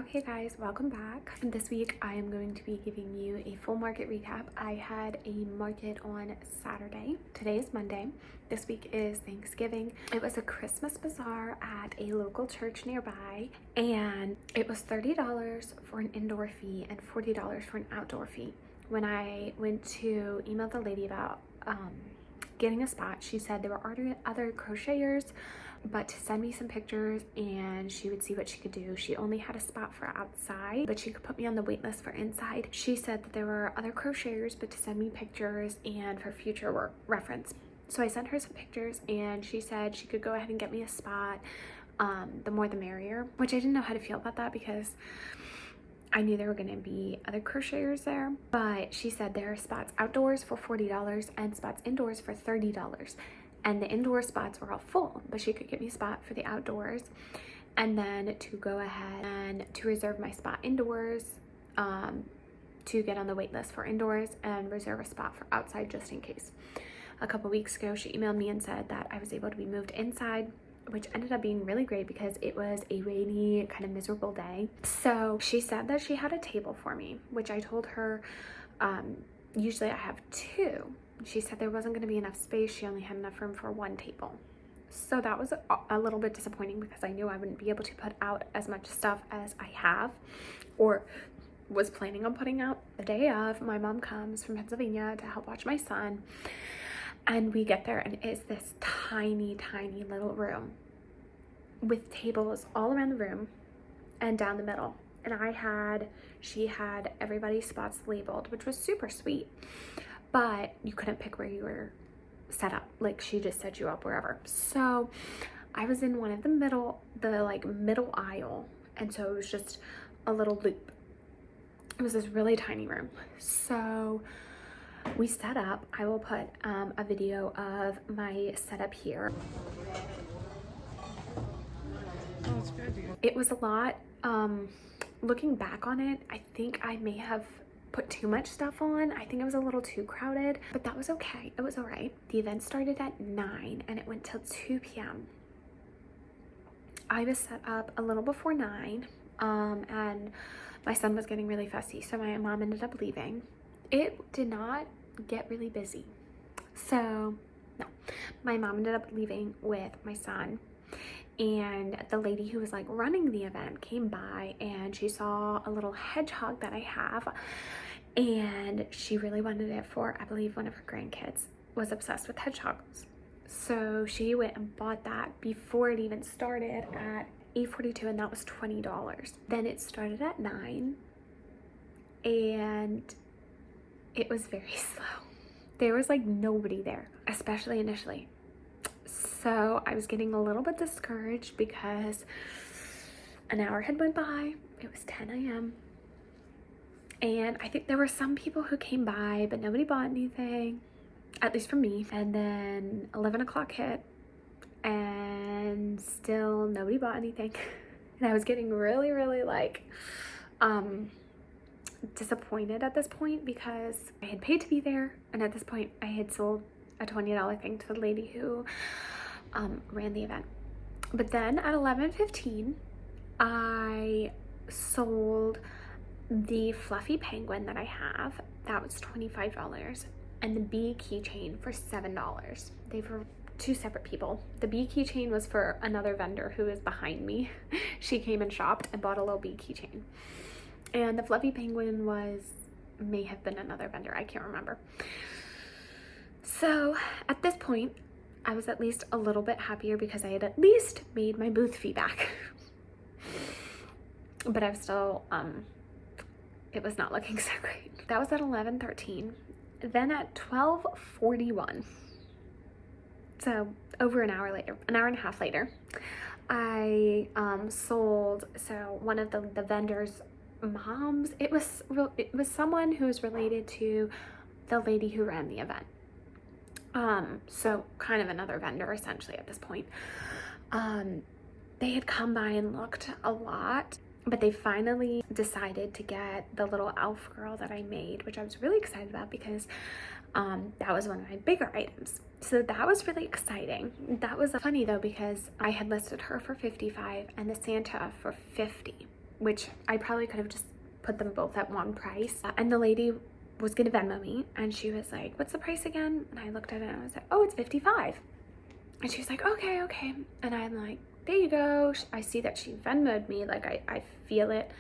Hey guys, welcome back. This week I am going to be giving you a full market recap. I had a market on Saturday. Today is Monday. This week is Thanksgiving. It was a Christmas bazaar at a local church nearby, and it was $30 for an indoor fee and $40 for an outdoor fee. When I went to email the lady about getting a spot, she said there were other crocheters, but to send me some pictures and she would see what she could do. She only had a spot for outside, but she could put me on the wait list for inside. She said that there were other crocheters, but to send me pictures and for future work reference. So I sent her some pictures and she said she could go ahead and get me a spot. The more the merrier, which I didn't know how to feel about that because I knew there were going to be other crocheters there, but she said there are spots outdoors for $40 and spots indoors for $30. And the indoor spots were all full, but she could get me a spot for the outdoors, and then to go ahead and to reserve my spot indoors, to get on the wait list for indoors and reserve a spot for outside just in case. A couple weeks ago, she emailed me and said that I was able to be moved inside, which ended up being really great because it was a rainy, kind of miserable day. So she said that she had a table for me, which I told her usually I have two. She said there wasn't going to be enough space. She only had enough room for one table. So that was a little bit disappointing because I knew I wouldn't be able to put out as much stuff as I have or was planning on putting out. The day of, my mom comes from Pennsylvania to help watch my son, and we get there and it's this tiny little room with tables all around the room and down the middle. And she had everybody's spots labeled, which was super sweet. But you couldn't pick where you were set up. Like, she just set you up wherever. So I was in one of the middle aisle. And so it was just a little loop. It was this really tiny room. So we set up. I will put a video of my setup here. Oh, it's good. It was a lot. Looking back on it, I think I may have put too much stuff on. I think it was a little too crowded, but that was okay. It was all right. The event started at 9 and it went till 2 p.m. I was set up a little before 9, and my son was getting really fussy, so my mom ended up leaving. It did not get really busy. So, no. My mom ended up leaving with my son, and the lady who was like running the event came by and she saw a little hedgehog that I have, and she really wanted it for, I believe, one of her grandkids was obsessed with hedgehogs. So she went and bought that before it even started at 8:42, and that was $20. Then it started at 9 and it was very slow. There was like nobody there, especially initially. So I was getting a little bit discouraged because an hour had went by. It was 10 a.m. And I think there were some people who came by, but nobody bought anything, at least for me. And then 11 o'clock hit and still nobody bought anything. And I was getting really like disappointed at this point because I had paid to be there, and at this point I had sold a $20 thing to the lady who ran the event. But then at 11:15 I sold the fluffy penguin that I have. That was $25, and the bee keychain for $7. They were two separate people. The bee keychain was for another vendor who is behind me. She came and shopped and bought a little bee keychain, and the fluffy penguin may have been another vendor. I can't remember. So at this point I was at least a little bit happier because I had at least made my booth fee back. But I was still it was not looking so great. That was at 11:13. Then at 12:41, so over an hour later, an hour and a half later, I sold, so one of the vendors' moms, it was someone who was related to the lady who ran the event. So kind of another vendor essentially at this point. They had come by and looked a lot, but they finally decided to get the little elf girl that I made, which I was really excited about because that was one of my bigger items. So that was really exciting. That was funny though, because I had listed her for $55 and the Santa for $50. which I probably could have just put them both at one price. And the lady was gonna Venmo me, and she was like, what's the price again? And I looked at it and I was like, oh, it's $55. And she was like, okay. And I'm like, there you go. I see that she Venmo'd me. Like, I feel it.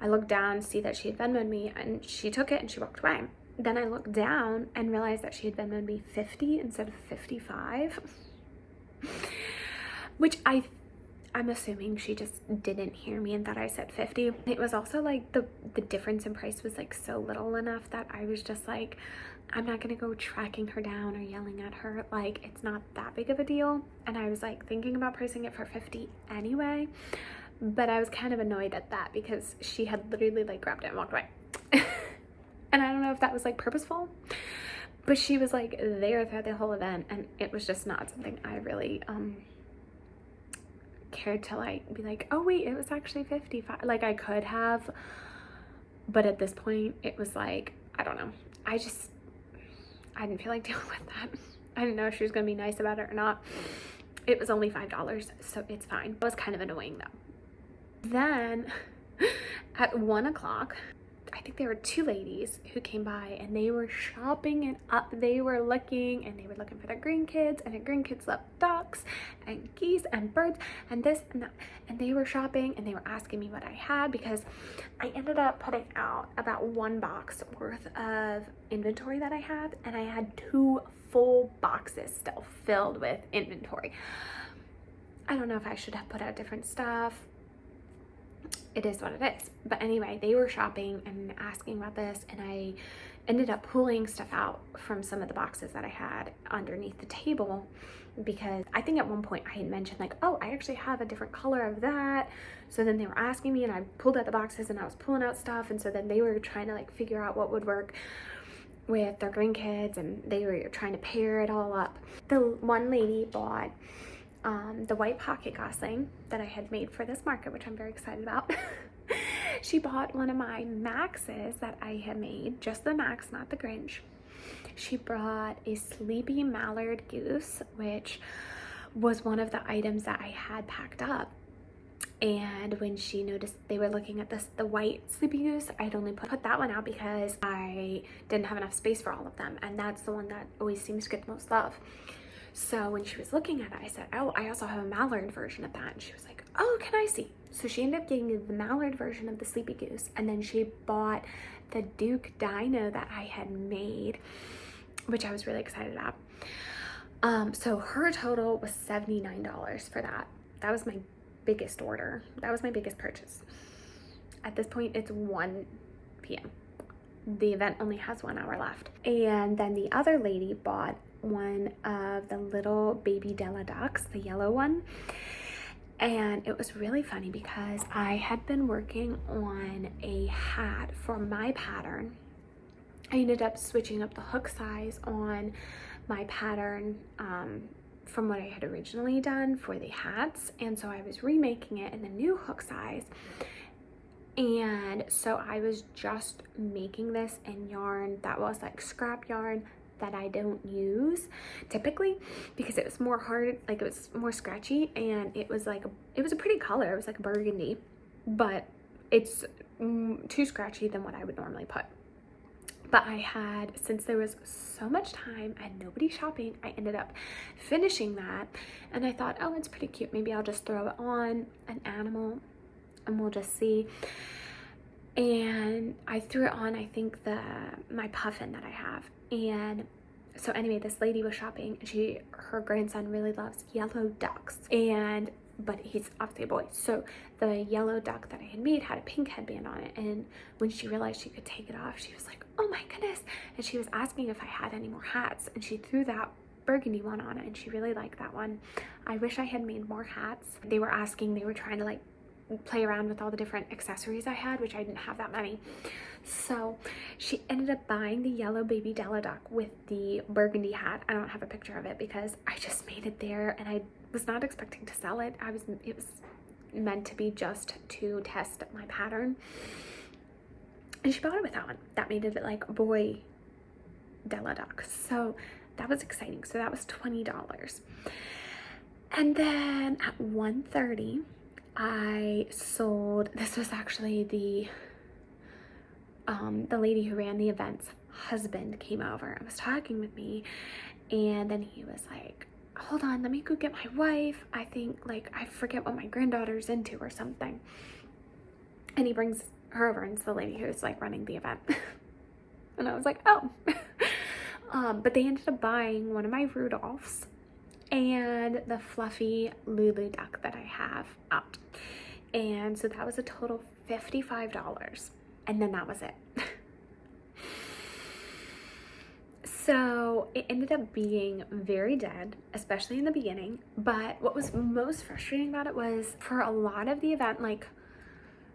I looked down, see that she had Venmo'd me, and she took it and she walked away. Then I looked down and realized that she had Venmo'd me 50 instead of 55, which I'm assuming she just didn't hear me and thought I said 50. It was also like the difference in price was like so little enough that I was just like, I'm not gonna go tracking her down or yelling at her. Like, it's not that big of a deal. And I was like thinking about pricing it for 50 anyway, but I was kind of annoyed at that because she had literally like grabbed it and walked away. And I don't know if that was like purposeful, but she was like there throughout the whole event, and it was just not something I really cared to like be like, oh wait, it was actually 55. Like, I could have, but at this point it was like, I don't know, I didn't feel like dealing with that. I didn't know if she was gonna be nice about it or not. It was only $5, so it's fine. It was kind of annoying though. Then at 1 o'clock, I think there were two ladies who came by, and they were shopping and up. They were looking for their grandkids, and their grandkids love ducks and geese and birds and this and that. And they were shopping, and they were asking me what I had, because I ended up putting out about 1 box worth of inventory that I had, and I had 2 full boxes still filled with inventory. I don't know if I should have put out different stuff. It is what it is. But anyway, they were shopping and asking about this, and I ended up pulling stuff out from some of the boxes that I had underneath the table, because I think at one point I had mentioned like, oh, I actually have a different color of that. So then they were asking me, and I pulled out the boxes and I was pulling out stuff, and so then they were trying to like figure out what would work with their grandkids, and they were trying to pair it all up. The one lady bought the white pocket gosling that I had made for this market, which I'm very excited about. She bought one of my Maxes that I had made, just the Max, not the Grinch. She brought a sleepy mallard goose, which was one of the items that I had packed up. And when she noticed they were looking at the white sleepy goose, I'd only put that one out because I didn't have enough space for all of them, and that's the one that always seems to get the most love. So when she was looking at it, I said, oh, I also have a mallard version of that. And she was like, oh, can I see? So she ended up getting the mallard version of the sleepy goose, and then she bought the Duke Dino that I had made, which I was really excited about. So her total was $79 for that. That was my biggest order. That was my biggest purchase. At this point, it's 1 p.m. The event only has 1 hour left. And then the other lady bought one of the little baby Della ducks, the yellow one. And it was really funny because I had been working on a hat for my pattern. I ended up switching up the hook size on my pattern from what I had originally done for the hats, and so I was remaking it in the new hook size. And so I was just making this in yarn that was like scrap yarn that I don't use typically, because it was more hard, like it was more scratchy, and it was like it was a pretty color. It was like burgundy, but it's too scratchy than what I would normally put. But I had, since there was so much time and nobody shopping, I ended up finishing that, and I thought, oh, it's pretty cute, maybe I'll just throw it on an animal and we'll just see. And I threw it on, I think, my puffin that I have. And so anyway, this lady was shopping, and her grandson really loves yellow ducks, but he's obviously a boy. So the yellow duck that I had made had a pink headband on it, and when she realized she could take it off, she was like, oh my goodness. And she was asking if I had any more hats, and she threw that burgundy one on it, and she really liked that one. I wish I had made more hats. They were trying to like play around with all the different accessories I had, which I didn't have that many. So she ended up buying the yellow baby Della duck with the burgundy hat. I don't have a picture of it because I just made it there, and I was not expecting to sell it. It was meant to be just to test my pattern, and she bought it with that one. That made it like boy Della duck. So that was exciting. So that was $20. And then at 1:30, this was actually the lady who ran the event's husband came over and was talking with me, and then he was like, hold on, let me go get my wife. I think, like, I forget what my granddaughter's into or something. And he brings her over, and it's the lady who's like running the event. And I was like, oh. But they ended up buying one of my Rudolphs and the fluffy Lulu duck that I have out. And so that was a total $55. And then that was it. So it ended up being very dead, especially in the beginning. But what was most frustrating about it was for a lot of the event, like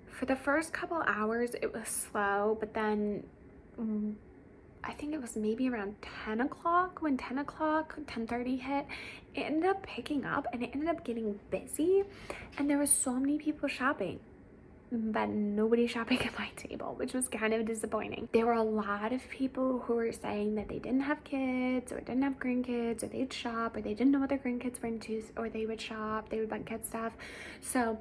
for the first couple hours, it was slow. But then I think it was maybe around 10 o'clock, when 10:30 hit, it ended up picking up and it ended up getting busy. And there was so many people shopping, but nobody shopping at my table, which was kind of disappointing. There were a lot of people who were saying that they didn't have kids or didn't have grandkids, or they'd shop, or they didn't know what their grandkids were into, or they would shop, they would buy kid stuff. So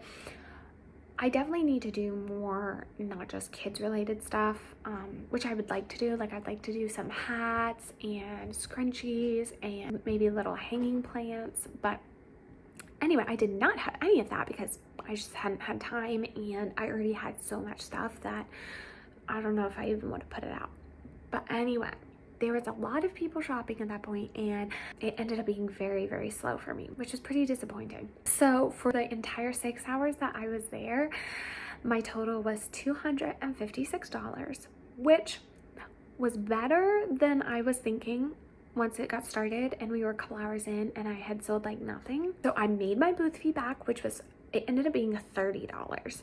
I definitely need to do more, not just kids related stuff, which I would like to do. Like, I'd like to do some hats and scrunchies and maybe little hanging plants. But anyway, I did not have any of that because I just hadn't had time, and I already had so much stuff that I don't know if I even want to put it out. But anyway, there was a lot of people shopping at that point, and it ended up being very, very slow for me, which is pretty disappointing. So for the entire 6 hours that I was there, my total was $256, which was better than I was thinking once it got started, and we were a couple hours in and I had sold like nothing. So I made my booth fee back, it ended up being $30.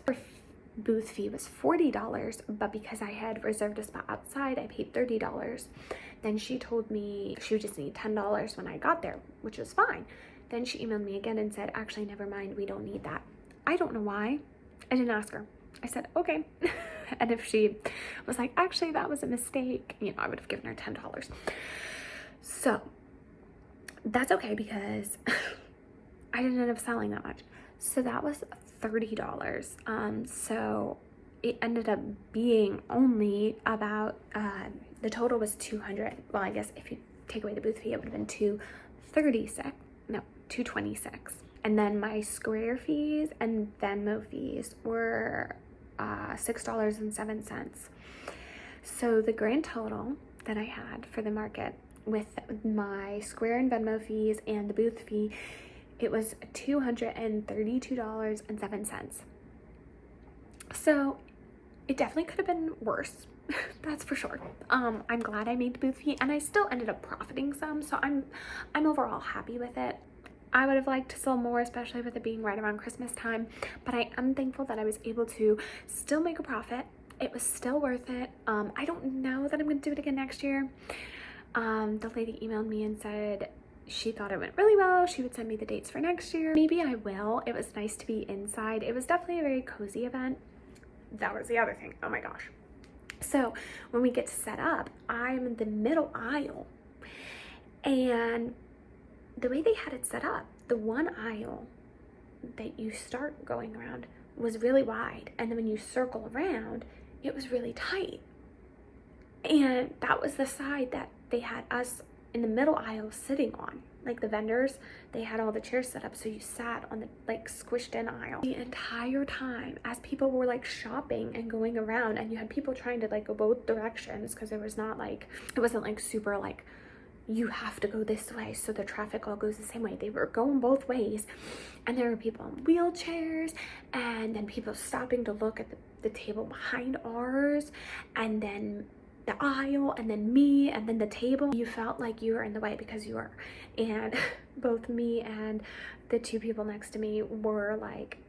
Booth fee was $40, but because I had reserved a spot outside, I paid $30. Then she told me she would just need $10 when I got there, which was fine. Then she emailed me again and said, actually, never mind, we don't need that. I don't know why. I didn't ask her. I said, okay. And if she was like, actually, that was a mistake, I would have given her $10. So that's okay, because I didn't end up selling that much. So that was $30. So it ended up being only about, the total was 200. Well, I guess if you take away the booth fee, it would have been 226. And then my Square fees and Venmo fees were $6.07. So the grand total that I had for the market with my Square and Venmo fees and the booth fee, it was $232.07. So it definitely could have been worse. That's for sure. I'm glad I made the booth fee, and I still ended up profiting some, so I'm overall happy with it. I would have liked to sell more, especially with it being right around Christmas time, but I am thankful that I was able to still make a profit. It was still worth it. I don't know that I'm going to do it again next year. The lady emailed me and said she thought it went really well. She would send me the dates for next year. Maybe I will. It was nice to be inside. It was definitely a very cozy event. That was the other thing. Oh my gosh. So when we get to set up, I'm in the middle aisle, and the way they had it set up, the one aisle that you start going around was really wide, and then when you circle around, it was really tight. And that was the side that they had us in the middle aisle sitting on. Like the vendors, they had all the chairs set up, so you sat on the like squished in aisle the entire time as people were like shopping and going around, and you had people trying to like go both directions, because it wasn't like super like you have to go this way so the traffic all goes the same way. They were going both ways, and there were people in wheelchairs, and then people stopping to look at the table behind ours, and then the aisle, and then me, and then the table. You felt like you were in the way, because you were. And both me and the two people next to me were like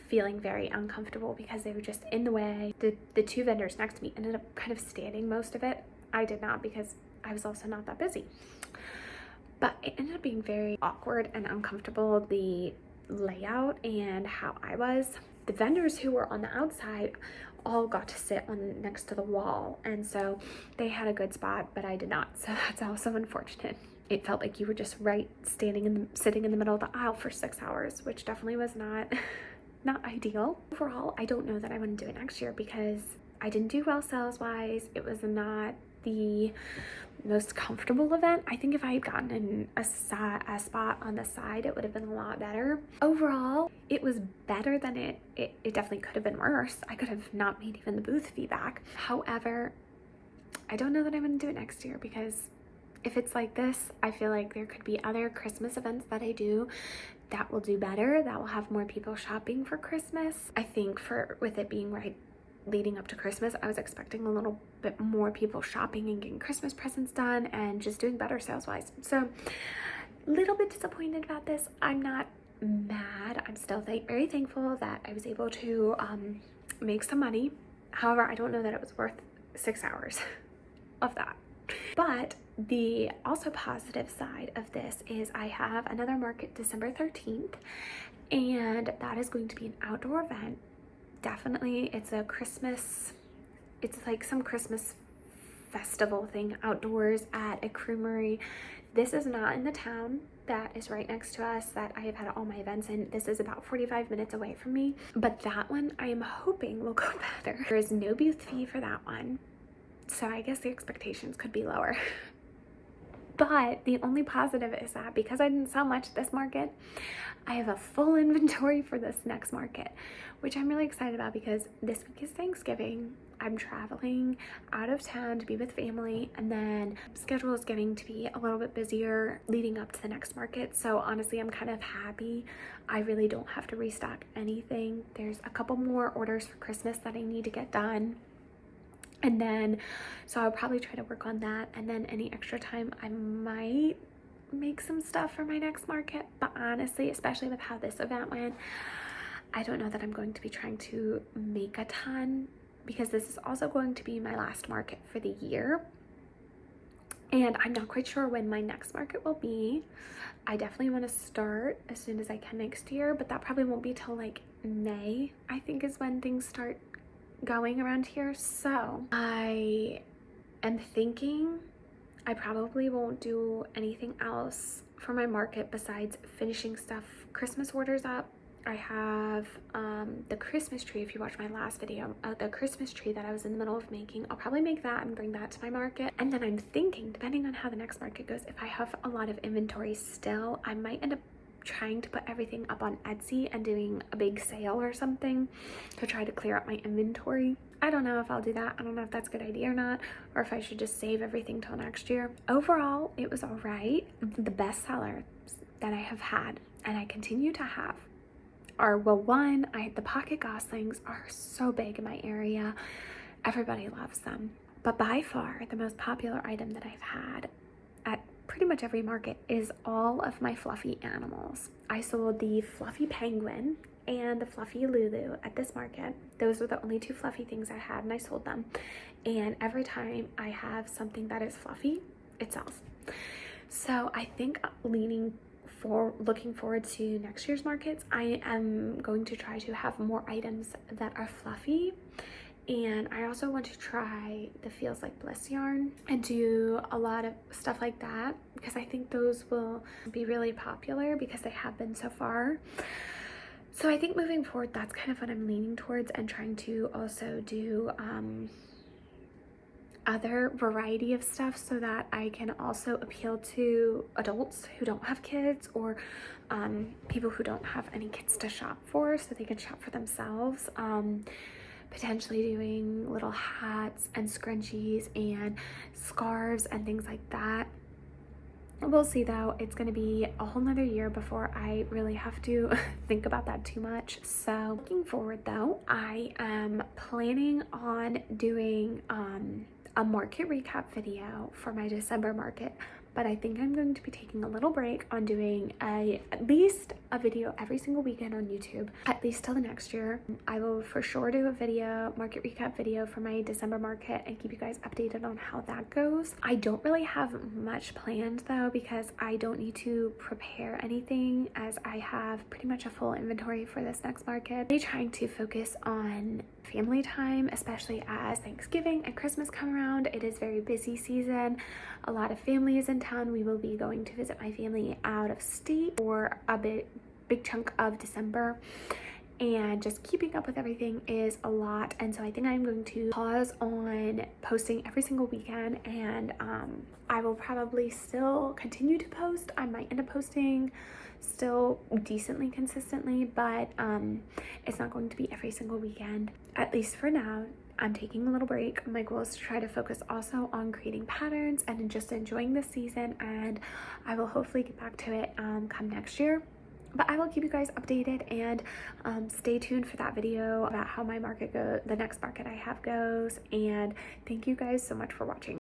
feeling very uncomfortable because they were just in the way. The two vendors next to me ended up kind of standing most of it. I did not, because I was also not that busy. But it ended up being very awkward and uncomfortable, the layout and how I was. The vendors who were on the outside all got to sit on next to the wall, and so they had a good spot, but I did not. So that's also unfortunate. It felt like you were just sitting in the middle of the aisle for 6 hours, which definitely was not not ideal. Overall, I don't know that I want to do it next year because I didn't do well sales wise. It was not the most comfortable event. I think if I had gotten in a spot on the side, it would have been a lot better. Overall, it was better than it definitely could have been worse. I could have not made even the booth feedback. However, I don't know that I'm going to do it next year because if it's like this, I feel like there could be other Christmas events that I do that will do better, that will have more people shopping for Christmas. I think with it being right leading up to Christmas, I was expecting a little bit more people shopping and getting Christmas presents done and just doing better sales wise. So a little bit disappointed about this. I'm not mad. I'm still very thankful that I was able to make some money. However, I don't know that it was worth 6 hours of that. But the also positive side of this is I have another market December 13th, and that is going to be an outdoor event. Definitely, it's like some Christmas festival thing outdoors at a creamery. This is not in the town that is right next to us that I have had all my events in. This is about 45 minutes away from me, but that one I am hoping will go better. There is no booth fee for that one, so I guess the expectations could be lower. But the only positive is that because I didn't sell much at this market, I have a full inventory for this next market, which I'm really excited about because this week is Thanksgiving. I'm traveling out of town to be with family, and then schedule is getting to be a little bit busier leading up to the next market. So honestly, I'm kind of happy I really don't have to restock anything. There's a couple more orders for Christmas that I need to get done. And then, so I'll probably try to work on that. And then any extra time, I might make some stuff for my next market. But honestly, especially with how this event went, I don't know that I'm going to be trying to make a ton because this is also going to be my last market for the year. And I'm not quite sure when my next market will be. I definitely want to start as soon as I can next year, but that probably won't be till like May, I think is when things start going around here. So I am thinking I probably won't do anything else for my market besides finishing Christmas orders up. I have the Christmas tree. If you watched my last video, the Christmas tree that I was in the middle of making, I'll probably make that and bring that to my market. And then I'm thinking, depending on how the next market goes, if I have a lot of inventory still, I might end up trying to put everything up on Etsy and doing a big sale or something to try to clear up my inventory. I don't know if I'll do that. I don't know if that's a good idea or not, or if I should just save everything till next year. Overall, it was all right. The best sellers that I have had, and I continue to have, are, well, one, the pocket goslings are so big in my area. Everybody loves them. But by far, the most popular item that I've had at pretty much every market is all of my fluffy animals. I sold the fluffy penguin and the fluffy Lulu at this market. Those were the only two fluffy things I had, and I sold them. And every time I have something that is fluffy, it sells. So I think looking forward to next year's markets, I am going to try to have more items that are fluffy. And I also want to try the Feels Like Bliss yarn and do a lot of stuff like that because I think those will be really popular because they have been so far. So I think moving forward, that's kind of what I'm leaning towards, and trying to also do other variety of stuff so that I can also appeal to adults who don't have kids, or people who don't have any kids to shop for, so they can shop for themselves. Potentially doing little hats and scrunchies and scarves and things like that. We'll see though. It's going to be a whole nother year before I really have to think about that too much. So looking forward though, I am planning on doing a market recap video for my December market, but I think I'm going to be taking a little break on doing at least a video every single weekend on YouTube, at least till the next year. I will for sure do a market recap video for my December market and keep you guys updated on how that goes. I don't really have much planned though, because I don't need to prepare anything as I have pretty much a full inventory for this next market. I'm trying to focus on family time, especially as Thanksgiving and Christmas come around. It is very busy season. A lot of family is in town. We will be going to visit my family out of state for a big chunk of December, and just keeping up with everything is a lot. And so I think I'm going to pause on posting every single weekend, and I will probably still continue to post. I might end up posting still decently consistently, but it's not going to be every single weekend, at least for now. I'm taking a little break. My goal is to try to focus also on creating patterns and just enjoying this season, and I will hopefully get back to it come next year. But I will keep you guys updated, and stay tuned for that video about how my market goes, the next market I have goes. And thank you guys so much for watching.